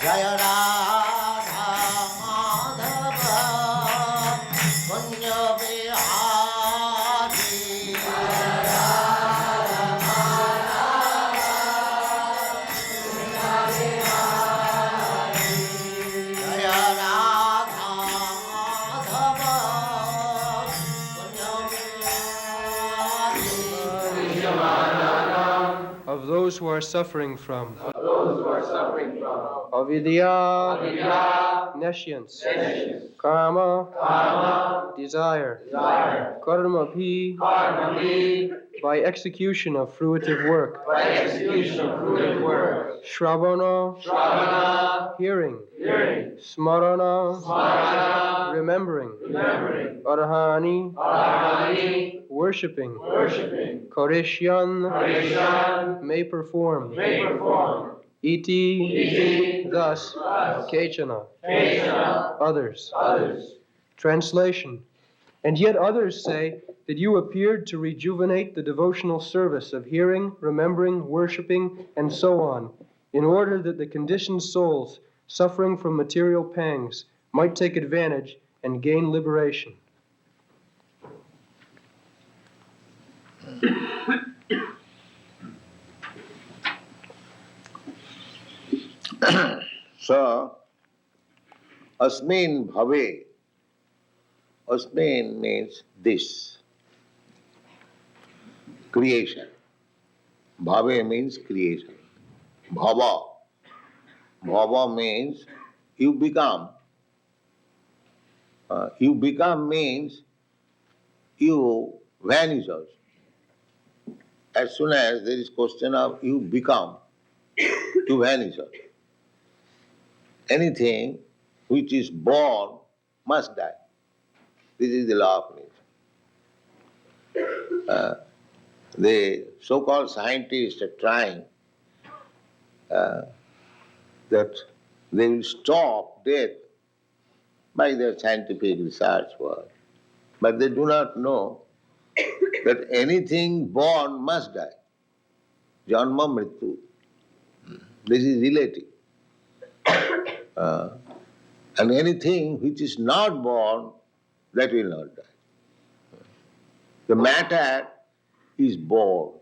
Jaya Radha Madhava Kunja Bihari Jaya Radha Madhava Kunja Bihari of those who are suffering from avidya, nescience, karma, desire, karma bhi, by execution of fruitive work, shravana, hearing, smarana, remembering, arhani, worshipping, karishyan, may perform, iti, thus, kechana, others. Translation. And yet others say that you appeared to rejuvenate the devotional service of hearing, remembering, worshipping, and so on, in order that the conditioned souls suffering from material pangs might take advantage and gain liberation. So, asmin bhave. Asmin means this. Creation. Bhave means creation. Bhava. Bhava means you become. You become means you vanish also. As soon as there is question of you become, you vanish also. Anything which is born must die. This is the law of nature. The so-called scientists are trying that they will stop death by their scientific research work. But they do not know that anything born must die. Janma mrityu. This is relative. And anything which is not born, that will not die. The matter is born.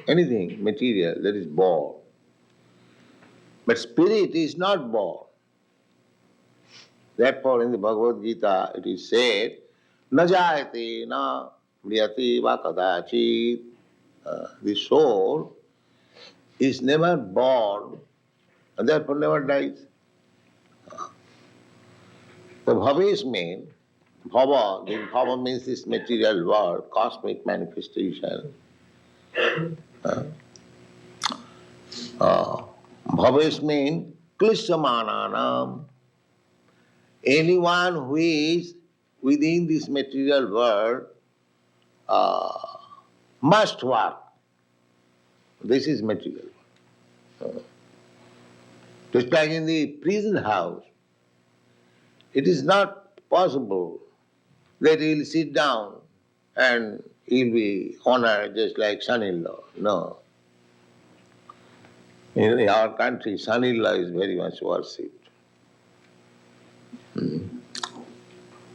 Anything material that is born. But spirit is not born. Therefore, in the Bhagavad-gita, it is said, na jayate na mriyate va kadachit. The soul is never born and therefore never dies. The bhaves mean, bhava means this material world, cosmic manifestation. Bhaves mean klishyamananam. Anyone who is within this material world must work. This is material. Just like in the prison house, it is not possible that he will sit down and he will be honored just like son-in-law. No. In our country, son-in-law is very much worshipped.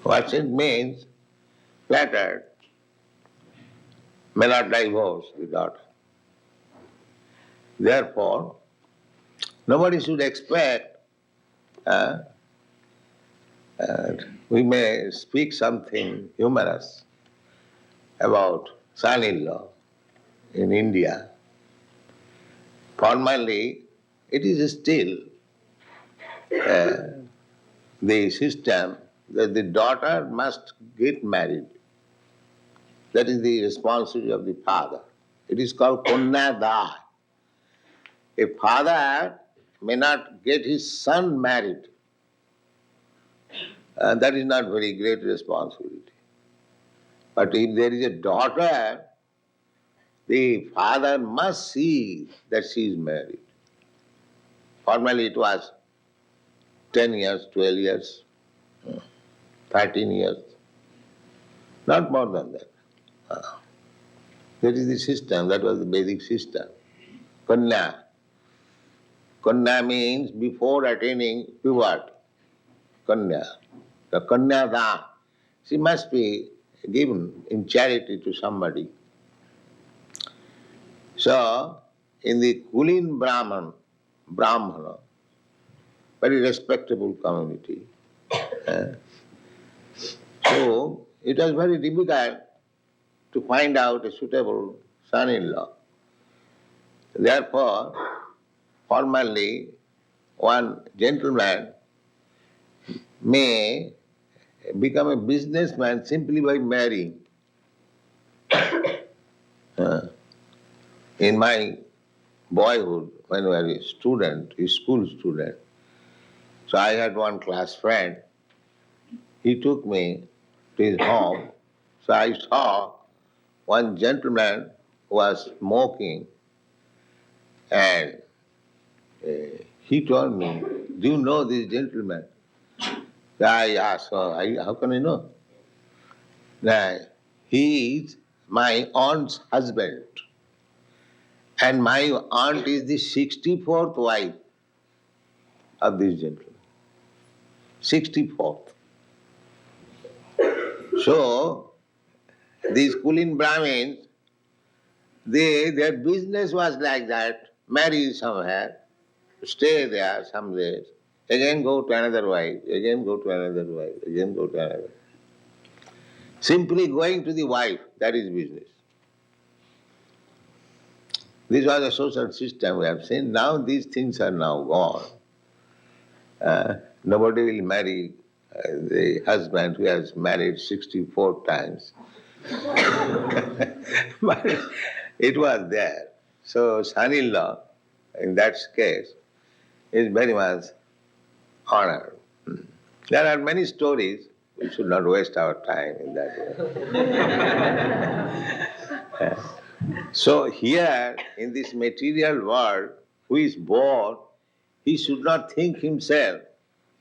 Worship means flattered, may not divorce the daughter. Therefore, nobody should expect we may speak something humorous about son-in-law in India. Formally, it is still the system that the daughter must get married. That is the responsibility of the father. It is called Kunnada. A father may not get his son married. That is not very great responsibility. But if there is a daughter, the father must see that she is married. Formerly it was 10 years, 12 years, 13 years, not more than that. That is the system, that was the basic system. Kanya. Kanya means before attaining puberty. Kanya. The Kanya Dan. She must be given in charity to somebody. So, in the Kulin Brahmana, very respectable community. So, it was very difficult to find out a suitable son-in-law. Therefore, formerly, one gentleman may become a businessman simply by marrying. In my boyhood, when I was a student, a school student, so I had one class friend. He took me to his home. So I saw one gentleman who was smoking, and he told me, "Do you know this gentleman?" I asked, how can I know? That he is my aunt's husband, and my aunt is the 64th wife of this gentleman. 64th. So, these Kulin Brahmins, their business was like that: marry somewhere, stay there some days, again go to another wife, again go to another wife, again go to another. Simply going to the wife, that is business. This was a social system we have seen. Now these things are now gone. Nobody will marry the husband who has married 64 times. But it was there. So son-in-law, in that case, is very much honored. There are many stories. We should not waste our time in that way. So here, in this material world, who is born, he should not think himself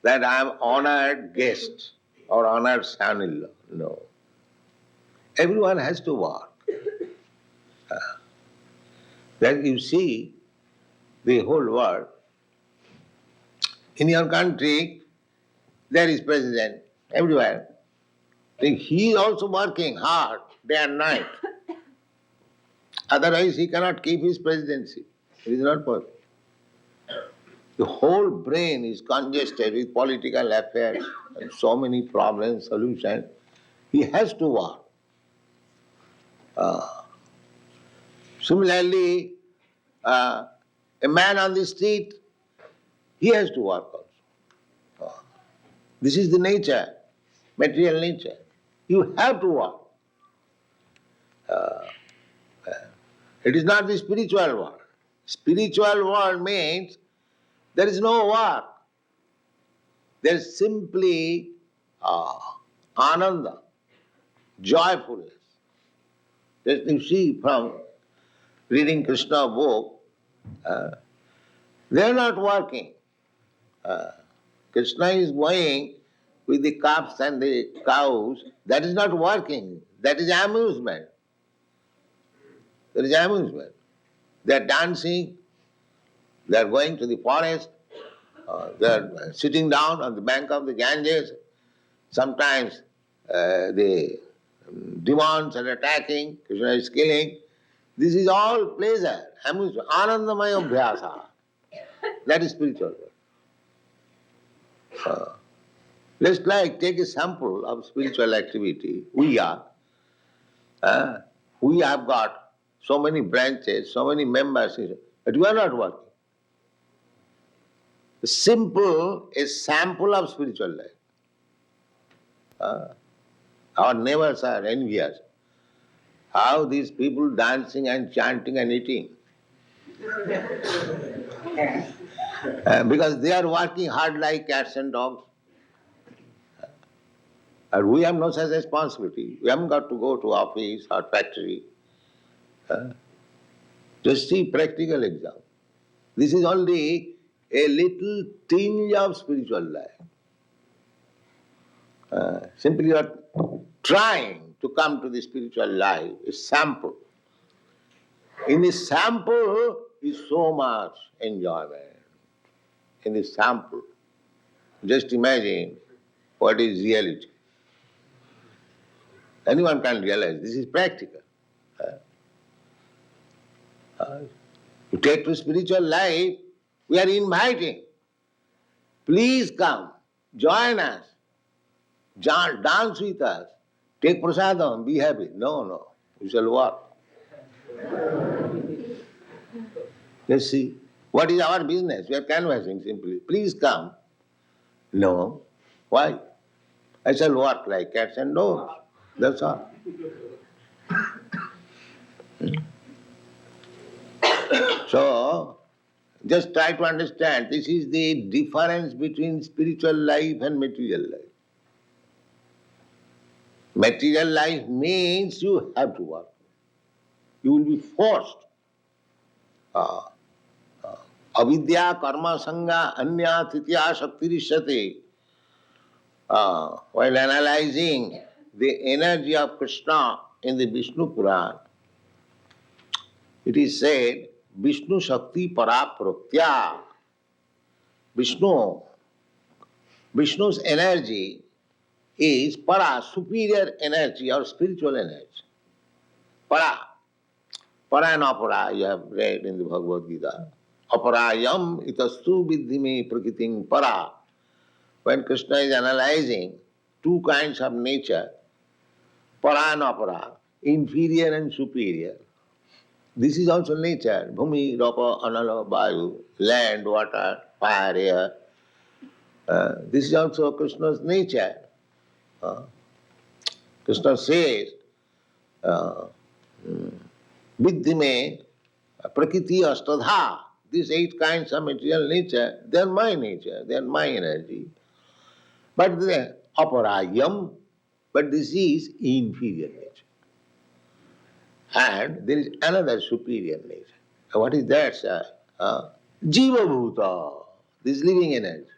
that I am honored guest or honored son-in-law. No. Everyone has to work. Then you see the whole world. In your country, there is president everywhere. He is also working hard day and night. Otherwise, he cannot keep his presidency. It is not possible. The whole brain is congested with political affairs and so many problems, solutions. He has to work. Similarly, a man on the street, he has to work also. This is the nature, material nature. You have to work. It is not the spiritual world. Spiritual world means there is no work. There is simply ananda, joyfulness. That you see from reading Krishna book, they are not working. Krishna is going with the calves and the cows. That is not working. That is amusement. That is amusement. They are dancing. They are going to the forest. They are sitting down on the bank of the Ganges. Sometimes the demons are attacking. Krishna is killing. This is all pleasure, amusement, anandamaya abhyasa. That is spiritual world. Let's take a sample of spiritual activity. We have got so many branches, so many members, but we are not working. Simple a sample of spiritual life. Our neighbors are envious. How these people dancing and chanting and eating. Because they are working hard like cats and dogs. And we have no such responsibility. We haven't got to go to office or factory. Just see practical example. This is only a little tinge of spiritual life. Simply you are trying to come to the spiritual life, a sample. In the sample is so much enjoyment. in this sample. Just imagine what is reality. Anyone can realize this is practical. You take to spiritual life, we are inviting. Please come, join us, dance with us, take prasadam, be happy. No, we shall work. Let's see. What is our business? We are canvassing simply. Please come. No. Why? I shall work like cats and dogs. That's all. So, just try to understand, this is the difference between spiritual life and material life. Material life means you have to work. You will be forced. Avidya, karma, sangha, anya, titya, shaktirishyate. While analyzing the energy of Krishna in the Vishnu Puran, it is said, Vishnu Shakti Parapraktya. Vishnu's energy is para, superior energy or spiritual energy. Para. Para and apara, you have read in the Bhagavad-gita. Aparayam itastu viddhime prakritim para. When Krishna is analyzing two kinds of nature, para and apara, inferior and superior. This is also nature. Bhumi, rapa, anala, vayu, land, water, fire, air. This is also Krishna's nature. Krishna says, Viddhime prakriti astadha. These 8 kinds of material nature, they are my nature, they are my energy. But they aparayam, but this is inferior nature. And there is another superior nature. What is that, sir? Jiva bhuta, this living energy.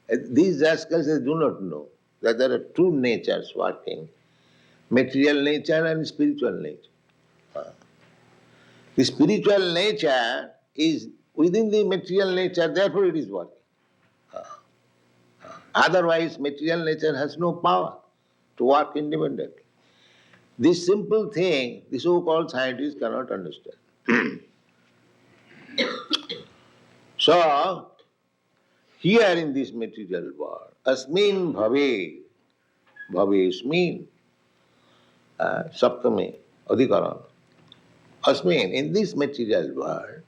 These rascals they do not know that there are two natures working, material nature and spiritual nature. The spiritual nature is within the material nature, therefore it is working. Otherwise, material nature has no power to work independently. This simple thing, the so-called scientists cannot understand. So, here in this material world, asmin bhave, bhavesmin, saptame, adhikaran. Asmin, in this material world,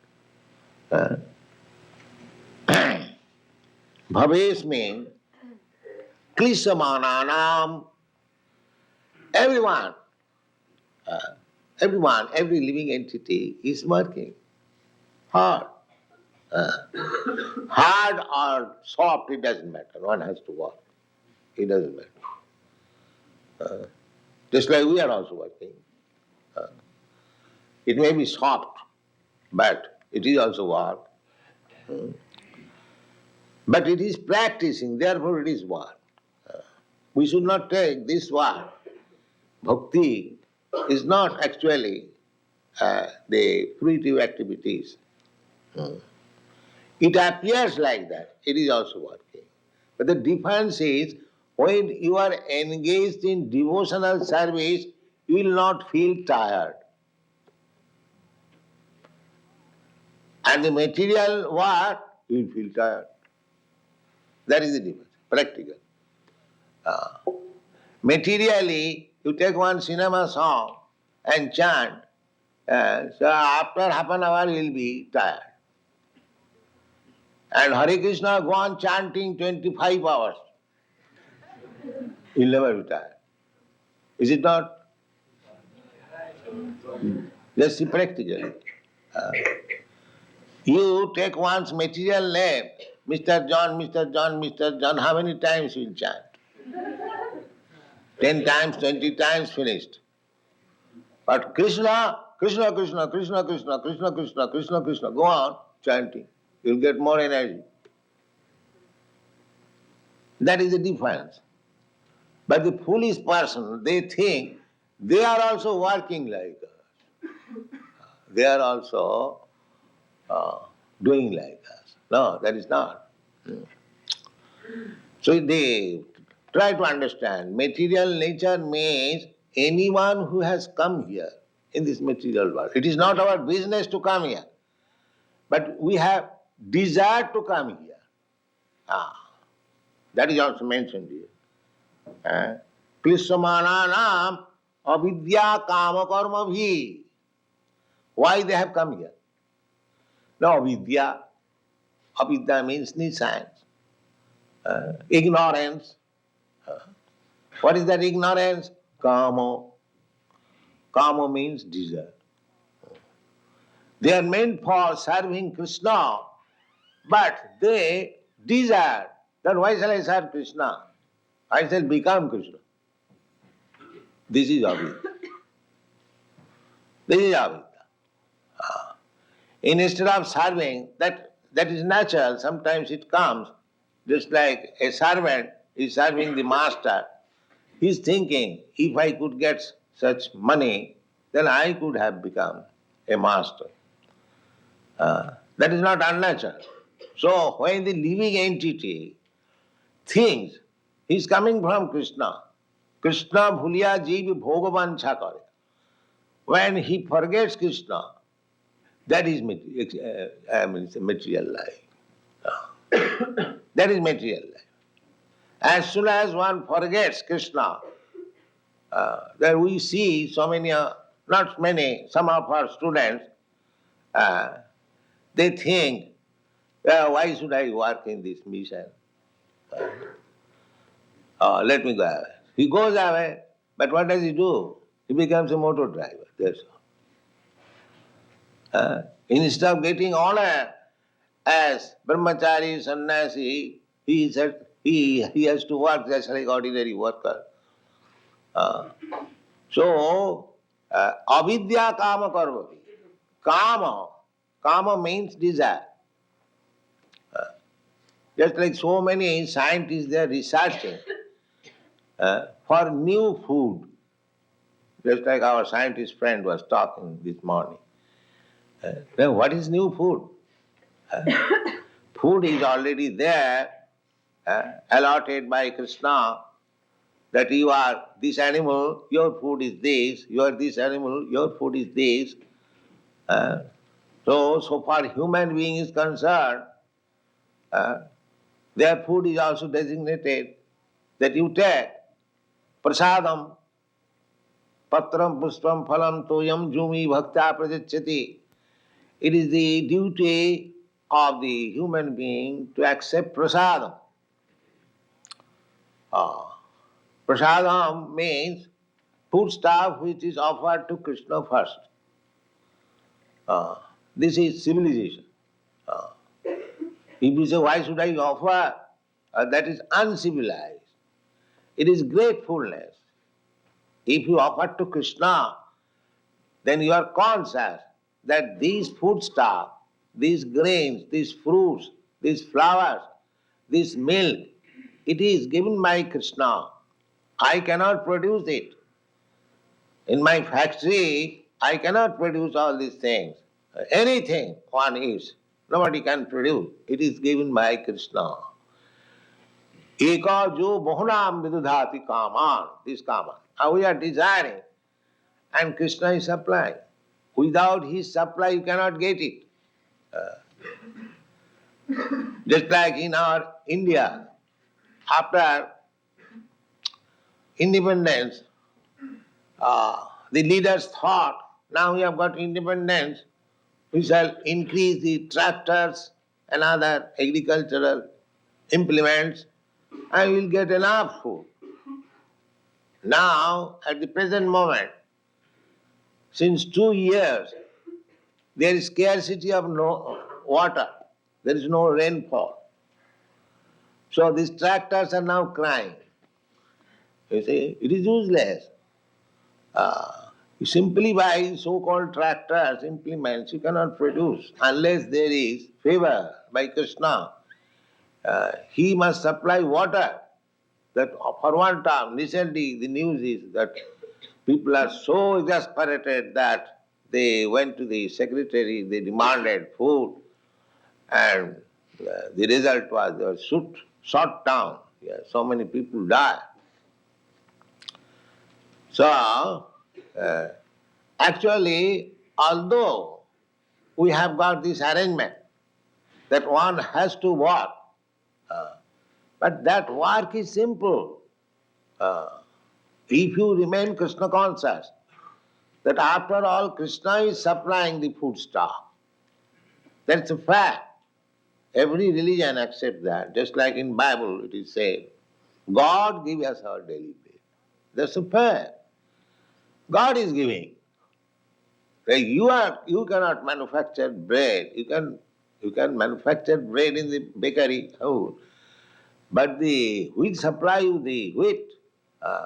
bhavesmin, klisamananam, everyone, every living entity is working hard. Hard or soft, it doesn't matter. One has to work. It doesn't matter. Just like we are also working. It may be soft, but it is also work. But it is practicing, therefore it is work. We should not take this work. Bhakti is not actually the fruitive activities. It appears like that. It is also working. But the difference is, when you are engaged in devotional service, you will not feel tired. And the material work, you will feel tired. That is the difference, practical. Materially, you take one cinema song and chant, so after half an hour you will be tired. And Hare Krishna go on chanting 25 hours. You'll never be tired. Is it not? Just see practically. You take one's material name, Mr. John, Mr. John, Mr. John, how many times you will chant? 10 times, 20 times, finished. But Krishna, Krishna, Krishna, Krishna, Krishna, Krishna, Krishna, Krishna, Krishna, go on chanting. You'll get more energy. That is the difference. But the foolish person, they think they are also working like us. They are also doing like us. No, that is not. So they try to understand. Material nature means anyone who has come here in this material world. It is not our business to come here, but we have desire to come here. That is also mentioned here. Klisamananam avidya kama karma bhi. Why they have come here? No, avidya. Avidya means science. Ignorance. What is that ignorance? Kama. Kama means desire. They are meant for serving Krishna, but they desire that why shall I serve Krishna? I shall become Krishna. This is avidya. This is avidya. Instead of serving, that is natural, sometimes it comes, just like a servant is serving the master. He is thinking, if I could get such money, then I could have become a master. That is not unnatural. So when the living entity thinks he is coming from Krishna, Krishna bhuliya jeev bhogavancha kare. When he forgets Krishna, that is material life. That is material life. As soon as one forgets Krishna, there we see so many, not many, some of our students, they think, why should I work in this mission? Let me go away. He goes away, but what does he do? He becomes a motor driver, that's all. Instead of getting honor as brahmachari, sannyasi, he has to work just like ordinary worker. So, avidya kama karma. Kama means desire. Just like so many scientists, they are researching for new food. Just like our scientist friend was talking this morning. Then what is new food? Food is already there, allotted by Krishna, that you are this animal, your food is this, you are this animal, your food is this. So far human being is concerned, their food is also designated that you take prasadam, patram, puspam, phalam, toyam, jumi, bhakta, prajachyati. It is the duty of the human being to accept prasadam. Prasadam means foodstuff which is offered to Krishna first. This is civilization. If you say, why should I offer? That is uncivilized. It is gratefulness. If you offer to Krishna, then you are conscious that these foodstuff, these grains, these fruits, these flowers, this milk, it is given by Krishna. I cannot produce it. In my factory, I cannot produce all these things. Anything one is, nobody can produce. It is given by Krishna. Eka jo bahunam vidudhati kaman, this kaman. Now we are desiring, and Krishna is supplying. Without his supply, you cannot get it. Just like in our India, after independence, the leaders thought, now we have got independence, we shall increase the tractors and other agricultural implements, and we will get enough food. Now, at the present moment, since 2 years, there is scarcity of water. There is no rainfall. So these tractors are now crying. You see, it is useless. You simply buy so-called tractors, implements, you cannot produce unless there is favor by Krishna. He must supply water. That for one time, recently the news is that people are so exasperated that they went to the secretary, they demanded food, and The result was they were shot down. Yeah, so many people died. So, actually, although we have got this arrangement that one has to work, but that work is simple. If you remain Krishna conscious, that after all Krishna is supplying the foodstuff, that's a fact. Every religion accepts that. Just like in Bible it is said, God give us our daily bread. That's a fact. God is giving. You cannot manufacture bread. You can manufacture bread in the bakery house, but the wheat supply you the wheat,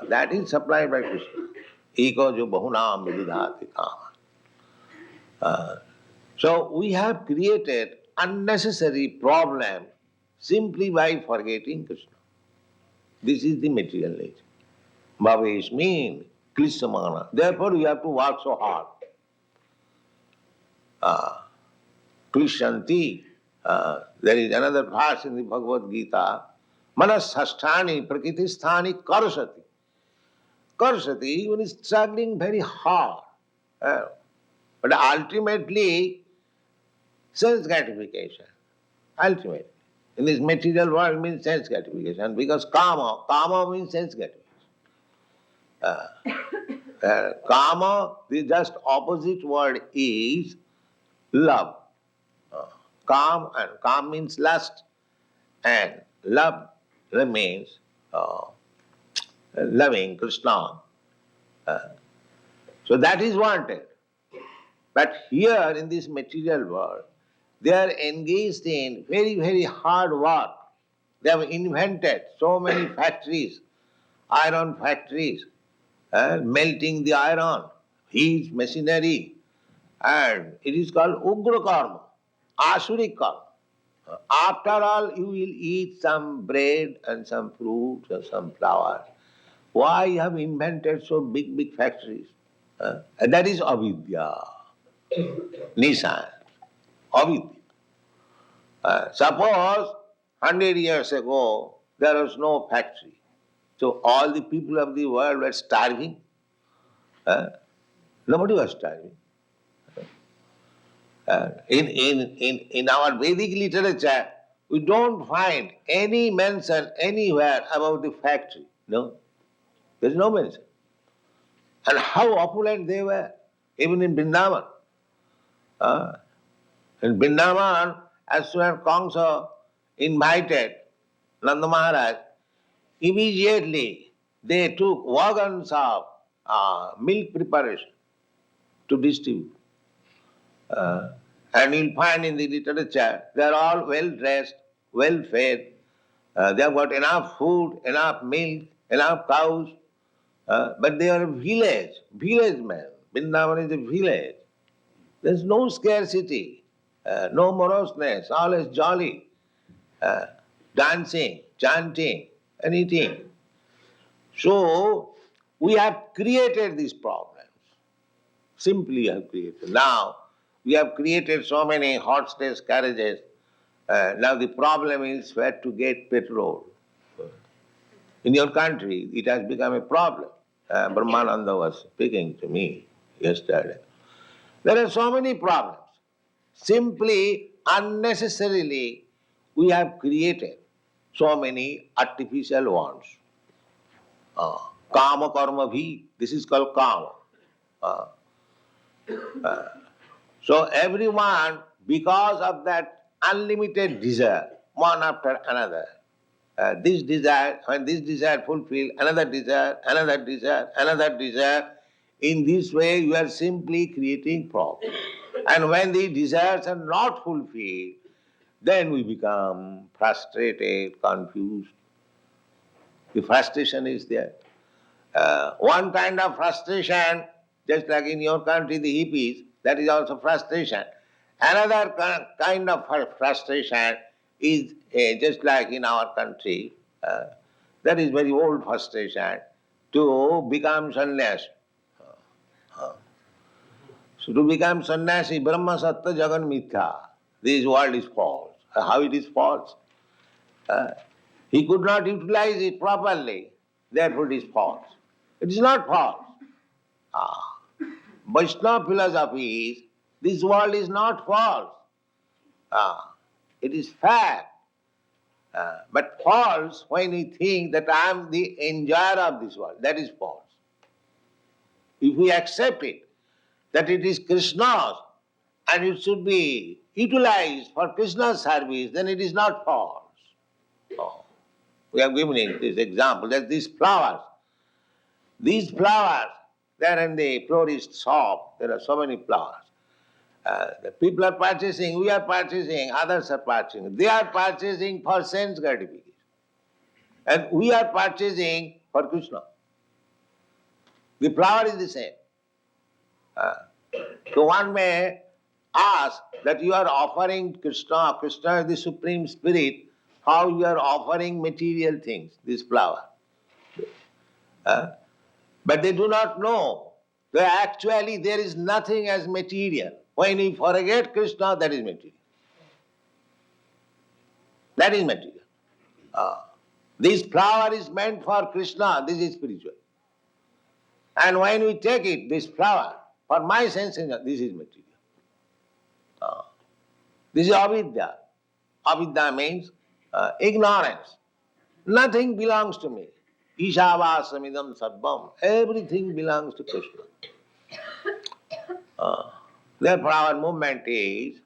that is supplied by Krishna. Eko jo bahunam vidhati kama. So we have created unnecessary problem simply by forgetting Krishna. This is the material nature. Bhavesh means klisamana. Therefore we have to work so hard. Krishanti. There is another verse in the Bhagavad-gita. Manasasthani prakritisthani karasati. Karasati, one is struggling very hard. But ultimately, sense gratification. Ultimately. In this material world means sense gratification. Because kama means sense gratification. Kama, the just opposite word is love. Kam means lust, and love means loving Krishna. So that is wanted. But here in this material world, they are engaged in very, very hard work. They have invented so many factories, iron factories, melting the iron, huge machinery, and it is called Ugra Karma, Asurik Karma. After all, you will eat some bread and some fruits and some flowers. Why you have invented so big, big factories? And that is avidya, Nissan, avidya. Suppose 100 years ago there was no factory, so all the people of the world were starving. Nobody was starving. In our Vedic literature, we don't find any mention anywhere about the factory. No, there is no mention. And how opulent they were, even in Vrindavan. In Vrindavan, as soon as Kamsa invited Nanda Maharaj, immediately they took wagons of milk preparation to distribute. And you'll find in the literature, they are all well dressed, well fed, they have got enough food, enough milk, enough cows, but they are a village men. Vrindavan is a village. There's no scarcity, no moroseness, all is jolly, dancing, chanting, and eating. So, we have created these problems. Simply have created. Now, we have created so many horseless carriages. Now the problem is where to get petrol. In your country, it has become a problem. Brahmananda was speaking to me yesterday. There are so many problems. Simply, unnecessarily, we have created so many artificial wants. Kama karma bhi, this is called kama. So everyone, because of that unlimited desire, one after another, this desire, when this desire fulfilled, another desire, another desire, another desire, in this way you are simply creating problems. And when the desires are not fulfilled, then we become frustrated, confused. The frustration is there. One kind of frustration, just like in your country, the hippies, that is also frustration. Another kind of frustration is just like in our country, that is very old frustration, to become sannyasi. So to become sannyasi, Brahma Sattva Jagan Mithya, this world is false. how it is false. He could not utilize it properly, therefore it is false. It is not false. Vaishnava philosophy is, this world is not false. It is fact. But false when we think that I am the enjoyer of this world, that is false. If we accept it, that it is Krishna's and it should be utilized for Krishna's service, then it is not false. Oh. We have given it this example, that these flowers, they are in the florist shop, there are so many flowers. The people are purchasing, we are purchasing, others are purchasing. They are purchasing for sense gratification. And we are purchasing for Krishna. The flower is the same. So one may ask that you are offering Krishna, Krishna is the Supreme Spirit, how you are offering material things, this flower. But they do not know that actually there is nothing as material. When we forget Krishna, that is material. That is material. This flower is meant for Krishna, this is spiritual. And when we take it, this flower, for my sense, this is material. This is avidya. Avidya means ignorance. Nothing belongs to me. Ishavāsamidam sarvam. Everything belongs to Krishna. Therefore our movement is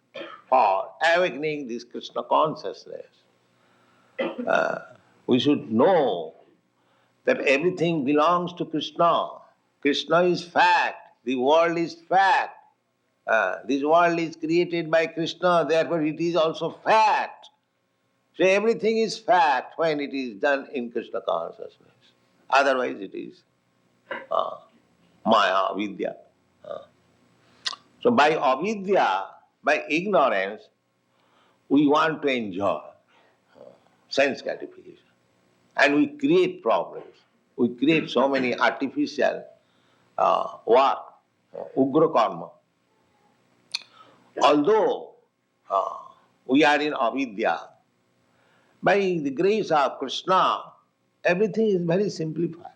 for awakening this Krishna consciousness. We should know that everything belongs to Krishna. Krishna is fact. The world is fact. This world is created by Krishna, therefore it is also fact. So everything is fact when it is done in Krishna consciousness. Otherwise it is maya, vidya. So by avidya, by ignorance, we want to enjoy sense gratification. And we create problems. We create so many artificial work, ugra karma. Although we are in avidya, by the grace of Krishna, everything is very simplified.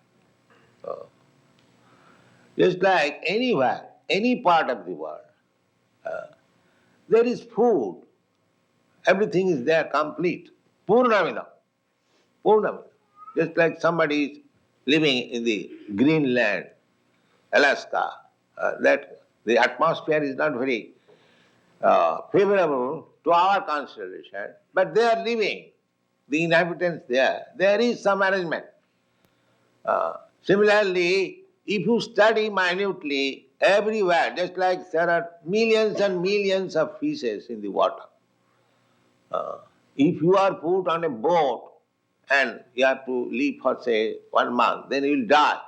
Just like anywhere, any part of the world, there is food. Everything is there, complete. Purnamida. Purnamida. Just like somebody is living in the Greenland, Alaska, that the atmosphere is not very favorable to our consideration, but they are living, the inhabitants there is some arrangement. Similarly, if you study minutely everywhere, just like there are millions and millions of fishes in the water, if you are put on a boat and you have to live for say 1 month, then you will die.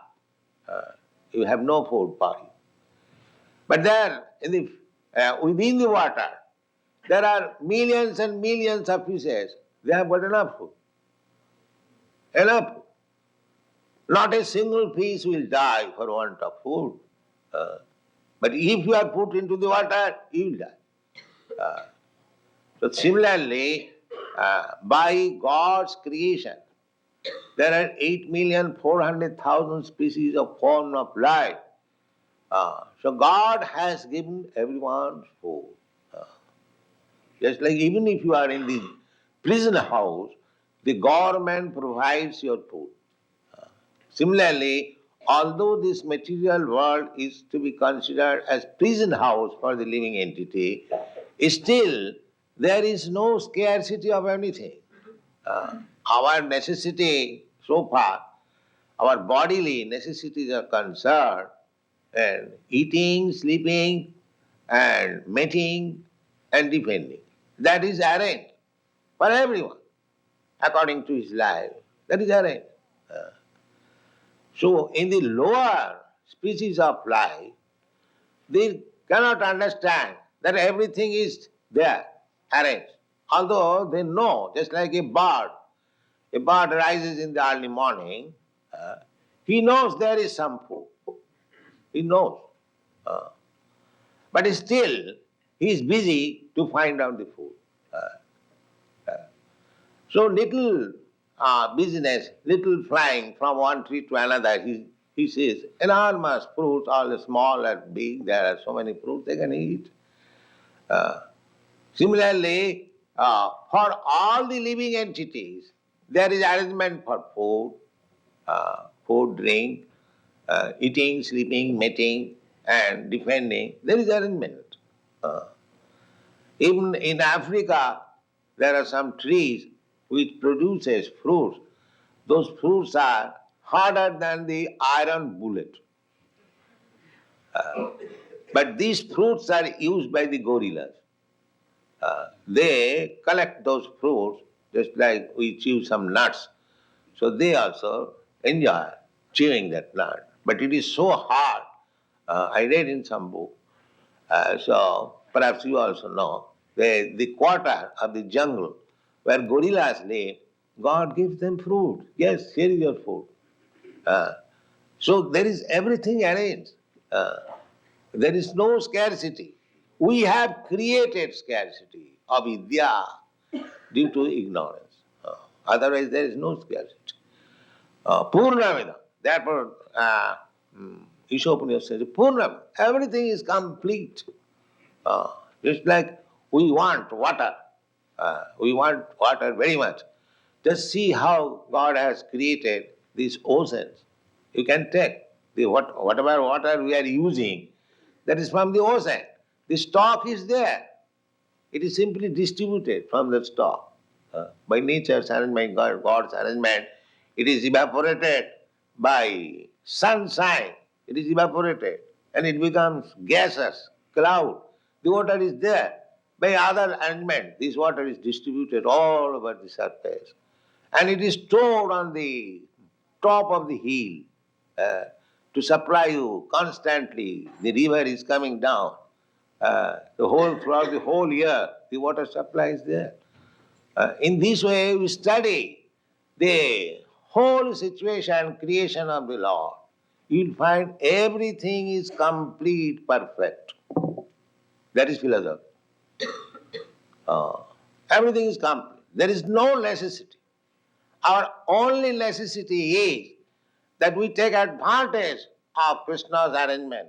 You have no food for you. But there, within the water, there are millions and millions of fishes. They have got enough food. Enough food. Not a single fish will die for want of food. But if you are put into the water, you will die. So similarly, by God's creation, there are 8,400,000 species of form of life. So God has given everyone food. Just like even if you are in the prison house, the government provides your food. Similarly, although this material world is to be considered as prison house for the living entity, still there is no scarcity of anything. Our necessity so far, our bodily necessities are concerned, and eating, sleeping, and mating, and defending. That is arranged for everyone, according to his life. That is arranged. So in the lower species of life, they cannot understand that everything is there, arranged. Although they know, just like a bird rises in the early morning, he knows there is some food. He knows. But still, he is busy to find out the food. So little business, little flying from one tree to another, he sees enormous fruits, all small and big, there are so many fruits they can eat. Uh, Similarly, for all the living entities, there is arrangement for food, drink, eating, sleeping, mating, and defending. There is arrangement. Uh, Even in Africa, there are some trees which produces fruits. Those fruits are harder than the iron bullet. But these fruits are used by the gorillas. They collect those fruits just like we chew some nuts. So they also enjoy chewing that nut. But it is so hard. I read in some book. So perhaps you also know, the quarter of the jungle where gorillas live, God gives them fruit. Yes, here is your food. Uh, so there is everything arranged. Uh, there is no scarcity. We have created scarcity of vidya due to ignorance. Otherwise, there is no scarcity. Purnamida. Therefore, Ishopanishad says, Purnam, everything is complete. Just like we want water. We want water very much. Just see how God has created these oceans. You can take whatever water we are using, that is from the ocean. The stock is there. It is simply distributed from the stock. By nature's arrangement, God's arrangement, it is evaporated by sunshine. It is evaporated and it becomes gaseous, cloud. The water is there. By other arrangement, this water is distributed all over the surface. And it is stored on the top of the hill to supply you constantly. The river is coming down. Throughout the whole year, the water supply is there. In this way, we study the whole situation, creation of the Lord. You'll find everything is complete, perfect. That is philosophy. Everything is complete. There is no necessity. Our only necessity is that we take advantage of Krishna's arrangement.